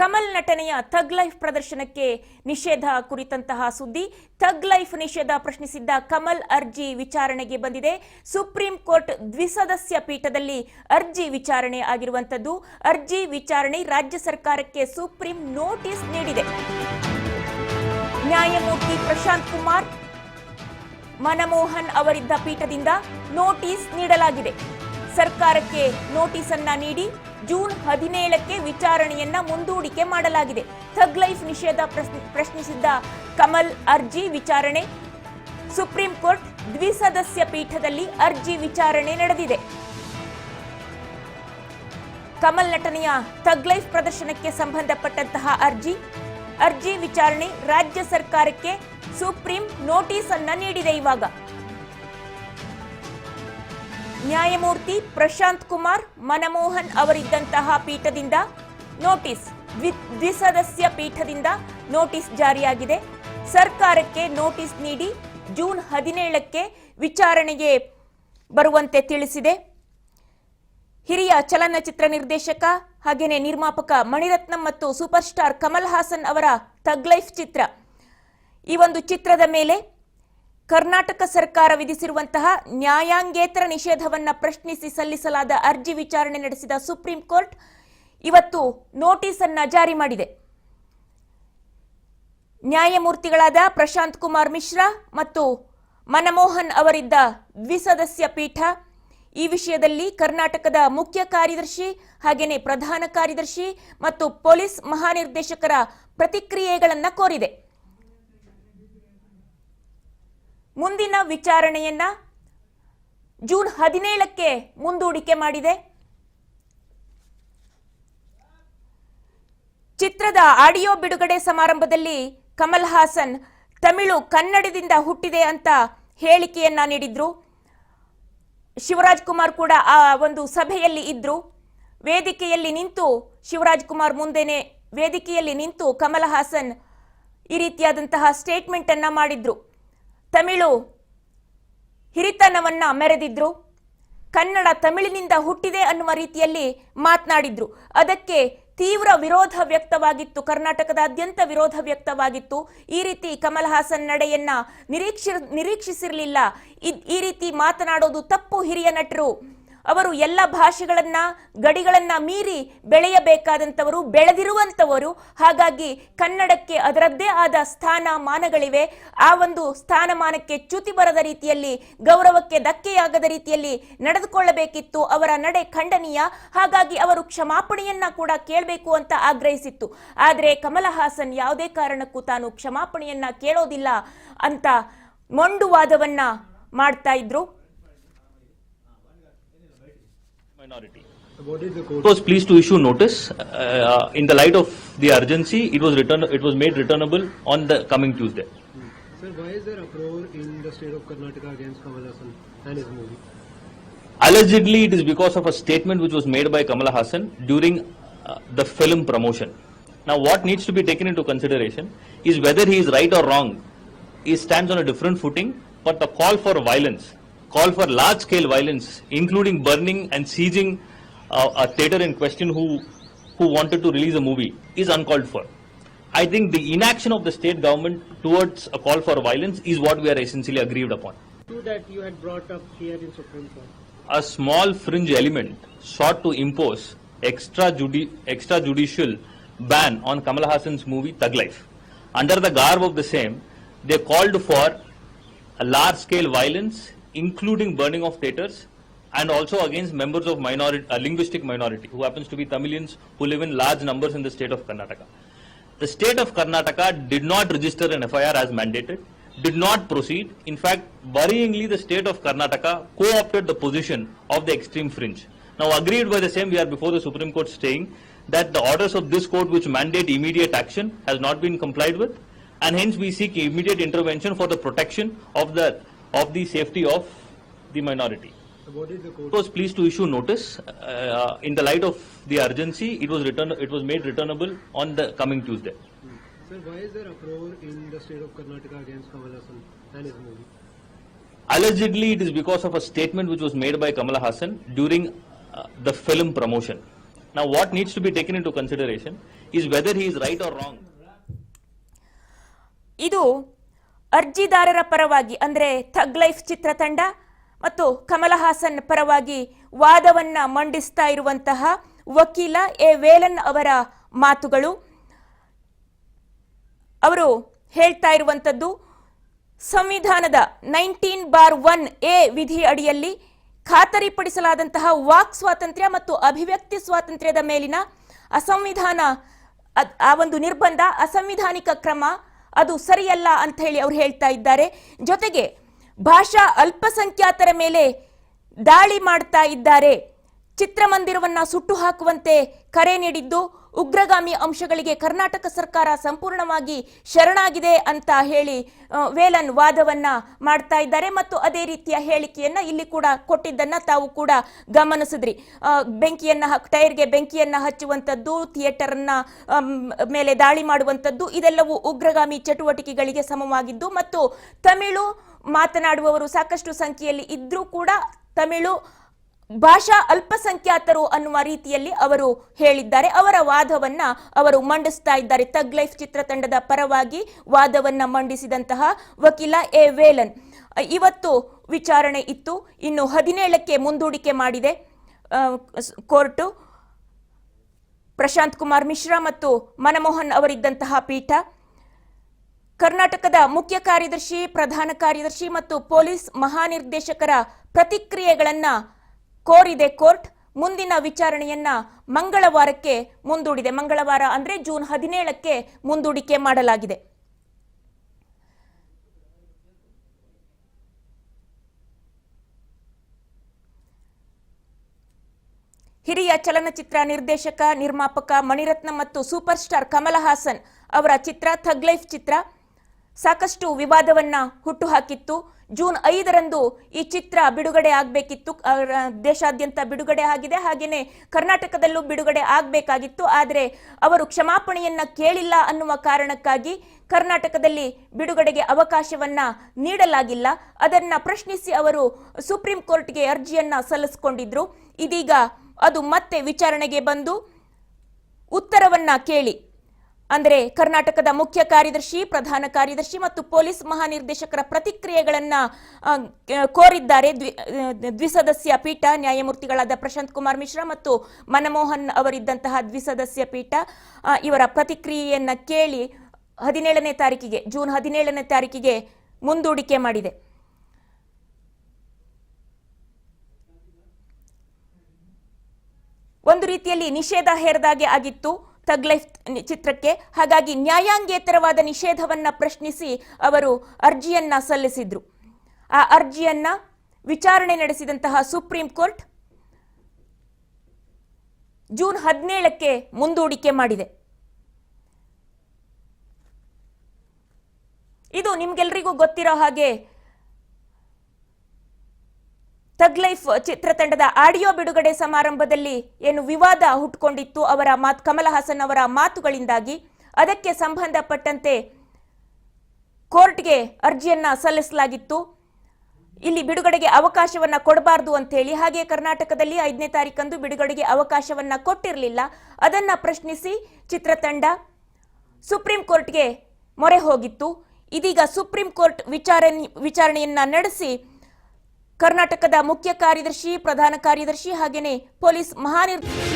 ಕಮಲ್ ನಟನೆಯ ಥಗ್ ಲೈಫ್ ಪ್ರದರ್ಶನಕ್ಕೆ ನಿಷೇಧ ಕುರಿತಂತಹ ಸುದ್ದಿ. ಥಗ್ ಲೈಫ್ ನಿಷೇಧ ಪ್ರಶ್ನಿಸಿದ್ದ ಕಮಲ್ ಅರ್ಜಿ ವಿಚಾರಣೆಗೆ ಬಂದಿದೆ. ಸುಪ್ರೀಂ ಕೋರ್ಟ್ ದ್ವಿಸದಸ್ಯ ಪೀಠದಲ್ಲಿ ಅರ್ಜಿ ವಿಚಾರಣೆ ಆಗಿರುವಂತದ್ದು. ಅರ್ಜಿ ವಿಚಾರಣೆ ರಾಜ್ಯ ಸರ್ಕಾರಕ್ಕೆ ಸುಪ್ರೀಂ ನೋಟಿಸ್ ನೀಡಿದೆ. ನ್ಯಾಯಮೂರ್ತಿ ಪ್ರಶಾಂತ್ ಕುಮಾರ್ ಮನಮೋಹನ್ ಅವರಿದ್ದ ಪೀಠದಿಂದ ನೋಟಿಸ್ ನೀಡಲಾಗಿದೆ. ಸರ್ಕಾರಕ್ಕೆ ನೋಟಿಸ್ ಅನ್ನ ನೀಡಿ ಜೂನ್ 17ಕ್ಕೆ ವಿಚಾರಣೆಯನ್ನ ಮುಂದೂಡಿಕೆ ಮಾಡಲಾಗಿದೆ. ಥಗ್ ಲೈಫ್ ನಿಷೇಧ ಪ್ರಶ್ನಿಸಿದ್ದ ಕಮಲ್ ಅರ್ಜಿ ವಿಚಾರಣೆ ಸುಪ್ರೀಂ ಕೋರ್ಟ್ ದ್ವಿಸದಸ್ಯ ಪೀಠದಲ್ಲಿ ಅರ್ಜಿ ವಿಚಾರಣೆ ನಡೆದಿದೆ. ಕಮಲ್ ನಟನೆಯ ಥಗ್ ಲೈಫ್ ಪ್ರದರ್ಶನಕ್ಕೆ ಸಂಬಂಧಪಟ್ಟಂತಹ ಅರ್ಜಿ ವಿಚಾರಣೆ ರಾಜ್ಯ ಸರ್ಕಾರಕ್ಕೆ ಸುಪ್ರೀಂ ನೋಟಿಸ್ ಅನ್ನ ನೀಡಿದೆ. ಇವಾಗ ನ್ಯಾಯಮೂರ್ತಿ ಪ್ರಶಾಂತ್ ಕುಮಾರ್ ಮನಮೋಹನ್ ಅವರಿದ್ದಂತಹ ಪೀಠದಿಂದ ದ್ವಿಸದಸ್ಯ ಪೀಠದಿಂದ ನೋಟಿಸ್ ಜಾರಿಯಾಗಿದೆ. ಸರ್ಕಾರಕ್ಕೆ ನೋಟಿಸ್ ನೀಡಿ ಜೂನ್ 17ಕ್ಕೆ ವಿಚಾರಣೆಗೆ ಬರುವಂತೆ ತಿಳಿಸಿದೆ. ಹಿರಿಯ ಚಲನಚಿತ್ರ ನಿರ್ದೇಶಕ ಹಾಗೇನೆ ನಿರ್ಮಾಪಕ ಮಣಿರತ್ನಂ ಮತ್ತು ಸೂಪರ್ ಸ್ಟಾರ್ ಕಮಲ್ ಹಾಸನ್ ಅವರ ಥಗ್ ಲೈಫ್ ಚಿತ್ರ. ಈ ಒಂದು ಚಿತ್ರದ ಮೇಲೆ ಕರ್ನಾಟಕ ಸರ್ಕಾರ ವಿಧಿಸಿರುವಂತಹ ನ್ಯಾಯಾಂಗೇತರ ನಿಷೇಧವನ್ನ ಪ್ರಶ್ನಿಸಿ ಸಲ್ಲಿಸಲಾದ ಅರ್ಜಿ ವಿಚಾರಣೆ ನಡೆಸಿದ ಸುಪ್ರೀಂ ಕೋರ್ಟ್ ಇವತ್ತು ನೋಟಿಸ್ ಅನ್ನ ಜಾರಿ ಮಾಡಿದೆ. ನ್ಯಾಯಮೂರ್ತಿಗಳಾದ ಪ್ರಶಾಂತ್ ಕುಮಾರ್ ಮಿಶ್ರಾ ಮತ್ತು ಮನಮೋಹನ್ ಅವರಿದ್ದ ದ್ವಿಸದಸ್ಯ ಪೀಠ ಈ ವಿಷಯದಲ್ಲಿ ಕರ್ನಾಟಕದ ಮುಖ್ಯ ಕಾರ್ಯದರ್ಶಿ ಹಾಗೇನೆ ಪ್ರಧಾನ ಕಾರ್ಯದರ್ಶಿ ಮತ್ತು ಪೊಲೀಸ್ ಮಹಾನಿರ್ದೇಶಕರ ಪ್ರತಿಕ್ರಿಯೆಗಳನ್ನು ಕೋರಿದೆ. ಮುಂದಿನ ವಿಚಾರಣೆಯನ್ನ ಜೂನ್ 17ಕ್ಕೆ ಮುಂದೂಡಿಕೆ ಮಾಡಿದೆ. ಚಿತ್ರದ ಆಡಿಯೋ ಬಿಡುಗಡೆ ಸಮಾರಂಭದಲ್ಲಿ ಕಮಲ್ ಹಾಸನ್ ತಮಿಳು ಕನ್ನಡದಿಂದ ಹುಟ್ಟಿದೆ ಅಂತ ಹೇಳಿಕೆಯನ್ನ ನೀಡಿದ್ರು. ಶಿವರಾಜ್ ಕುಮಾರ್ ಕೂಡ ಆ ಒಂದು ಸಭೆಯಲ್ಲಿ ಇದ್ರು. ವೇದಿಕೆಯಲ್ಲಿ ನಿಂತು ಶಿವರಾಜ್ ಕುಮಾರ್ ಮುಂದೆನೆ ವೇದಿಕೆಯಲ್ಲಿ ನಿಂತು ಕಮಲ್ ಹಾಸನ್ ಈ ರೀತಿಯಾದಂತಹ ಸ್ಟೇಟ್ಮೆಂಟ್ ಅನ್ನ ಮಾಡಿದ್ರು. ತಮಿಳು ಹಿರಿತನವನ್ನ ಮೆರೆದಿದ್ರು. ಕನ್ನಡ ತಮಿಳಿನಿಂದ ಹುಟ್ಟಿದೆ ಅನ್ನುವ ರೀತಿಯಲ್ಲಿ ಮಾತನಾಡಿದ್ರು. ಅದಕ್ಕೆ ತೀವ್ರ ವಿರೋಧ ವ್ಯಕ್ತವಾಗಿತ್ತು. ಕರ್ನಾಟಕದಾದ್ಯಂತ ವಿರೋಧ ವ್ಯಕ್ತವಾಗಿತ್ತು. ಈ ರೀತಿ ಕಮಲ್ ಹಾಸನ್ ನಡೆಯನ್ನ ನಿರೀಕ್ಷಿಸಿರಲಿಲ್ಲ. ಈ ರೀತಿ ಮಾತನಾಡೋದು ತಪ್ಪು. ಹಿರಿಯ ನಟರು ಅವರು ಎಲ್ಲ ಭಾಷೆಗಳನ್ನ ಗಡಿಗಳನ್ನ ಮೀರಿ ಬೆಳೆಯಬೇಕಾದಂಥವರು, ಬೆಳೆದಿರುವಂಥವರು. ಹಾಗಾಗಿ ಕನ್ನಡಕ್ಕೆ ಅದರದ್ದೇ ಆದ ಸ್ಥಾನಮಾನಗಳಿವೆ. ಆ ಒಂದು ಸ್ಥಾನಮಾನಕ್ಕೆ ಚ್ಯುತಿ ಬರದ ರೀತಿಯಲ್ಲಿ, ಗೌರವಕ್ಕೆ ಧಕ್ಕೆಯಾಗದ ರೀತಿಯಲ್ಲಿ ನಡೆದುಕೊಳ್ಳಬೇಕಿತ್ತು. ಅವರ ನಡೆ ಖಂಡನೀಯ. ಹಾಗಾಗಿ ಅವರು ಕ್ಷಮಾಪಣೆಯನ್ನ ಕೂಡ ಕೇಳಬೇಕು ಅಂತ ಆಗ್ರಹಿಸಿತ್ತು. ಆದರೆ ಕಮಲ್ ಹಾಸನ್ ಯಾವುದೇ ಕಾರಣಕ್ಕೂ ತಾನು ಕ್ಷಮಾಪಣೆಯನ್ನ ಕೇಳೋದಿಲ್ಲ ಅಂತ ಮೊಂಡುವಾದವನ್ನ ಮಾಡ್ತಾ ಇದ್ರು. Minority. It was pleased to issue notice in the light of the urgency. It was made returnable on the coming Tuesday. Sir, why is there uproar in the state of Karnataka against Kamal Hassan and his movie? Allegedly, it is because of a statement which was made by Kamal Hassan during the film promotion. Now, what needs to be taken into consideration is whether he is right or wrong. He stands on a different footing, but the call for violence, call for large-scale violence, including burning and sieging a theatre in question who wanted to release a movie, is uncalled for. I think the inaction of the state government towards a call for violence is what we are essentially aggrieved upon. That you had brought up here in Supreme Court. A small fringe element sought to impose extrajudicial ban on Kamal Hassan's movie Thug Life. Under the garb of the same, they called for a large-scale violence, including burning of theatres, and also against members of linguistic minority, who happens to be Tamilians who live in large numbers in the state of Karnataka. The state of Karnataka did not register an FIR as mandated, did not proceed. In fact, worryingly, the state of Karnataka co-opted the position of the extreme fringe. Now, agreed by the same, we are before the Supreme Court saying that the orders of this court which mandate immediate action has not been complied with, and hence we seek immediate intervention for the protection of the safety of the minority. What is the court? It was pleased to issue notice in the light of the urgency. It was made returnable on the coming Tuesday. Sir, why is there uproar in the state of Karnataka against Kamal Hassan and his movie? Allegedly, it is because of a statement which was made by Kamal Hassan during the film promotion. Now, what needs to be taken into consideration is whether he is right or wrong. ಇದು ಅರ್ಜಿದಾರರ ಪರವಾಗಿ ಅಂದ್ರೆ ಥಗ್ life ಚಿತ್ರತಂಡ ಮತ್ತು ಕಮಲ್ ಹಾಸನ್ ಪರವಾಗಿ ವಾದವನ್ನ ಮಂಡಿಸ್ತಾ ಇರುವಂತಹ ವಕೀಲ A valence ಅವರ ಮಾತುಗಳು. ಅವರು ಹೇಳ್ತಾ ಇರುವಂತದ್ದು, ಸಂವಿಧಾನದ 19(1) ವಿಧಿ ಅಡಿಯಲ್ಲಿ ಖಾತರಿಪಡಿಸಲಾದಂತಹ ವಾಕ್ ಸ್ವಾತಂತ್ರ್ಯ ಮತ್ತು ಅಭಿವ್ಯಕ್ತಿ ಸ್ವಾತಂತ್ರ್ಯದ ಮೇಲಿನ ಆ ಒಂದು ನಿರ್ಬಂಧ ಅಸಂವಿಧಾನಿಕ ಕ್ರಮ, ಅದು ಸರಿಯಲ್ಲ ಅಂತ ಹೇಳಿ ಅವರು ಹೇಳ್ತಾ ಇದ್ದಾರೆ. ಜೊತೆಗೆ ಭಾಷಾ ಅಲ್ಪಸಂಖ್ಯಾತರ ಮೇಲೆ ದಾಳಿ ಮಾಡ್ತಾ ಇದ್ದಾರೆ, ಚಿತ್ರಮಂದಿರವನ್ನ ಸುಟ್ಟು ಹಾಕುವಂತೆ ಕರೆ ನೀಡಿದ್ದು ಉಗ್ರಗಾಮಿ ಅಂಶಗಳಿಗೆ ಕರ್ನಾಟಕ ಸರ್ಕಾರ ಸಂಪೂರ್ಣವಾಗಿ ಶರಣಾಗಿದೆ ಅಂತ ಹೇಳಿ ವೇಲನ್ ವಾದವನ್ನ ಮಾಡ್ತಾ ಇದ್ದಾರೆ. ಮತ್ತು ಅದೇ ರೀತಿಯ ಹೇಳಿಕೆಯನ್ನ ಇಲ್ಲಿ ಕೂಡ ಕೊಟ್ಟಿದ್ದನ್ನ ತಾವು ಕೂಡ ಗಮನಿಸಿದ್ರಿ. ಟೈರ್ಗೆ ಬೆಂಕಿಯನ್ನ ಹಚ್ಚುವಂಥದ್ದು, ಥಿಯೇಟರ್ನ ಮೇಲೆ ದಾಳಿ ಮಾಡುವಂಥದ್ದು, ಇದೆಲ್ಲವೂ ಉಗ್ರಗಾಮಿ ಚಟುವಟಿಕೆಗಳಿಗೆ ಸಮವಾಗಿದ್ದು ಮತ್ತು ತಮಿಳು ಮಾತನಾಡುವವರು ಸಾಕಷ್ಟು ಸಂಖ್ಯೆಯಲ್ಲಿ ಇದ್ರೂ ಕೂಡ ತಮಿಳು ಭಾಷಾ ಅಲ್ಪಸಂಖ್ಯಾತರು ಅನ್ನುವ ರೀತಿಯಲ್ಲಿ ಅವರು ಹೇಳಿದ್ದಾರೆ. ಅವರ ವಾದವನ್ನ ಅವರು ಮಂಡಿಸ್ತಾ ಇದ್ದಾರೆ. ಥಗ್ ಲೈಫ್ ಚಿತ್ರತಂಡದ ಪರವಾಗಿ ವಾದವನ್ನ ಮಂಡಿಸಿದಂತಹ ವಕೀಲ ಎ ವೇಲನ್. ಇವತ್ತು ವಿಚಾರಣೆ ಇತ್ತು, ಇನ್ನು 17ಕ್ಕೆ ಮುಂದೂಡಿಕೆ ಮಾಡಿದೆ ಕೋರ್ಟು. ಪ್ರಶಾಂತ್ ಕುಮಾರ್ ಮಿಶ್ರಾ ಮತ್ತು ಮನಮೋಹನ್ ಅವರಿದ್ದಂತಹ ಪೀಠ ಕರ್ನಾಟಕದ ಮುಖ್ಯ ಕಾರ್ಯದರ್ಶಿ, ಪ್ರಧಾನ ಕಾರ್ಯದರ್ಶಿ ಮತ್ತು ಪೊಲೀಸ್ ಮಹಾನಿರ್ದೇಶಕರ ಪ್ರತಿಕ್ರಿಯೆಗಳನ್ನ ಕೋರಿದೆ ಕೋರ್ಟ್. ಮುಂದಿನ ವಿಚಾರಣೆಯನ್ನ ಮಂಗಳವಾರಕ್ಕೆ ಮುಂದೂಡಿದೆ. ಮಂಗಳವಾರ ಅಂದ್ರೆ ಜೂನ್ 17ಕ್ಕೆ ಮುಂದೂಡಿಕೆ ಮಾಡಲಾಗಿದೆ. ಹಿರಿಯ ಚಲನಚಿತ್ರ ನಿರ್ದೇಶಕ, ನಿರ್ಮಾಪಕ ಮಣಿರತ್ನ ಮತ್ತು ಸೂಪರ್ ಸ್ಟಾರ್ ಕಮಲ್ ಹಾಸನ್ ಅವರ ಚಿತ್ರ ಥಗ್ ಲೈಫ್ ಚಿತ್ರ ಸಾಕಷ್ಟು ವಿವಾದವನ್ನ ಹುಟ್ಟುಹಾಕಿತ್ತು. ಜೂನ್ 5ರಂದು ಈ ಚಿತ್ರ ಬಿಡುಗಡೆ ಆಗಬೇಕಿತ್ತು. ದೇಶಾದ್ಯಂತ ಬಿಡುಗಡೆ ಆಗಿದೆ, ಹಾಗೇನೆ ಕರ್ನಾಟಕದಲ್ಲೂ ಬಿಡುಗಡೆ ಆಗಬೇಕಾಗಿತ್ತು. ಆದರೆ ಅವರು ಕ್ಷಮಾಪಣೆಯನ್ನ ಕೇಳಿಲ್ಲ ಅನ್ನುವ ಕಾರಣಕ್ಕಾಗಿ ಕರ್ನಾಟಕದಲ್ಲಿ ಬಿಡುಗಡೆಗೆ ಅವಕಾಶವನ್ನ ನೀಡಲಾಗಿಲ್ಲ. ಅದನ್ನ ಪ್ರಶ್ನಿಸಿ ಅವರು ಸುಪ್ರೀಂ ಕೋರ್ಟ್ಗೆ ಅರ್ಜಿಯನ್ನ ಸಲ್ಲಿಸಿಕೊಂಡಿದ್ರು. ಇದೀಗ ಅದು ಮತ್ತೆ ವಿಚಾರಣೆಗೆ ಬಂದು ಉತ್ತರವನ್ನ ಕೇಳಿ, ಅಂದರೆ ಕರ್ನಾಟಕದ ಮುಖ್ಯ ಕಾರ್ಯದರ್ಶಿ, ಪ್ರಧಾನ ಕಾರ್ಯದರ್ಶಿ ಮತ್ತು ಪೊಲೀಸ್ ಮಹಾನಿರ್ದೇಶಕರ ಪ್ರತಿಕ್ರಿಯೆಗಳನ್ನ ಕೋರಿದ್ದಾರೆ ದ್ವಿಸದಸ್ಯ ಪೀಠ. ನ್ಯಾಯಮೂರ್ತಿಗಳಾದ ಪ್ರಶಾಂತ್ ಕುಮಾರ್ ಮಿಶ್ರಾ ಮತ್ತು ಮನಮೋಹನ್ ಅವರಿದ್ದಂತಹ ದ್ವಿಸದಸ್ಯ ಪೀಠ ಇವರ ಪ್ರತಿಕ್ರಿಯೆಯನ್ನ ಕೇಳಿ 17ನೇ ತಾರೀಕಿಗೆ, ಜೂನ್ 17ನೇ ತಾರೀಕಿಗೆ ಮುಂದೂಡಿಕೆ ಮಾಡಿದೆ. ಒಂದು ರೀತಿಯಲ್ಲಿ ನಿಷೇಧ ಹೇರದಾಗೆ ಆಗಿತ್ತು ಥಗ್ ಲೈಫ್ ಚಿತ್ರಕ್ಕೆ. ಹಾಗಾಗಿ ನ್ಯಾಯಾಂಗೇತರವಾದ ನಿಷೇಧವನ್ನ ಪ್ರಶ್ನಿಸಿ ಅವರು ಅರ್ಜಿಯನ್ನ ಸಲ್ಲಿಸಿದ್ರು. ಆ ಅರ್ಜಿಯನ್ನ ವಿಚಾರಣೆ ನಡೆಸಿದಂತಹ ಸುಪ್ರೀಂ ಕೋರ್ಟ್ ಜೂನ್ 17ಕ್ಕೆ ಮುಂದೂಡಿಕೆ ಮಾಡಿದೆ. ಇದು ನಿಮ್ಗೆಲ್ರಿಗೂ ಗೊತ್ತಿರೋ ಹಾಗೆ ಥಗ್ ಲೈಫ್ ಚಿತ್ರತಂಡದ ಆಡಿಯೋ ಬಿಡುಗಡೆ ಸಮಾರಂಭದಲ್ಲಿ ಏನು ವಿವಾದ ಹುಟ್ಟುಕೊಂಡಿತ್ತು ಕಮಲ್ ಹಾಸನ್ ಅವರ ಮಾತುಗಳಿಂದಾಗಿ, ಅದಕ್ಕೆ ಸಂಬಂಧಪಟ್ಟಂತೆ ಕೋರ್ಟ್ಗೆ ಅರ್ಜಿಯನ್ನ ಸಲ್ಲಿಸಲಾಗಿತ್ತು. ಇಲ್ಲಿ ಬಿಡುಗಡೆಗೆ ಅವಕಾಶವನ್ನ ಕೊಡಬಾರದು ಅಂತ ಹೇಳಿ. ಹಾಗೆ ಕರ್ನಾಟಕದಲ್ಲಿ 5ನೇ ತಾರೀಕಂದು ಬಿಡುಗಡೆಗೆ ಅವಕಾಶವನ್ನ ಕೊಟ್ಟಿರಲಿಲ್ಲ. ಅದನ್ನ ಪ್ರಶ್ನಿಸಿ ಚಿತ್ರತಂಡ ಸುಪ್ರೀಂ ಕೋರ್ಟ್ಗೆ ಮೊರೆ ಹೋಗಿತ್ತು. ಇದೀಗ ಸುಪ್ರೀಂ ಕೋರ್ಟ್ ವಿಚಾರಣೆಯನ್ನ ನಡೆಸಿ ಕರ್ನಾಟಕದ ಮುಖ್ಯ ಕಾರ್ಯದರ್ಶಿ, ಪ್ರಧಾನ ಕಾರ್ಯದರ್ಶಿ ಹಾಗೇನೆ ಪೊಲೀಸ್ ಮಹಾನಿರ್ದೇಶಕ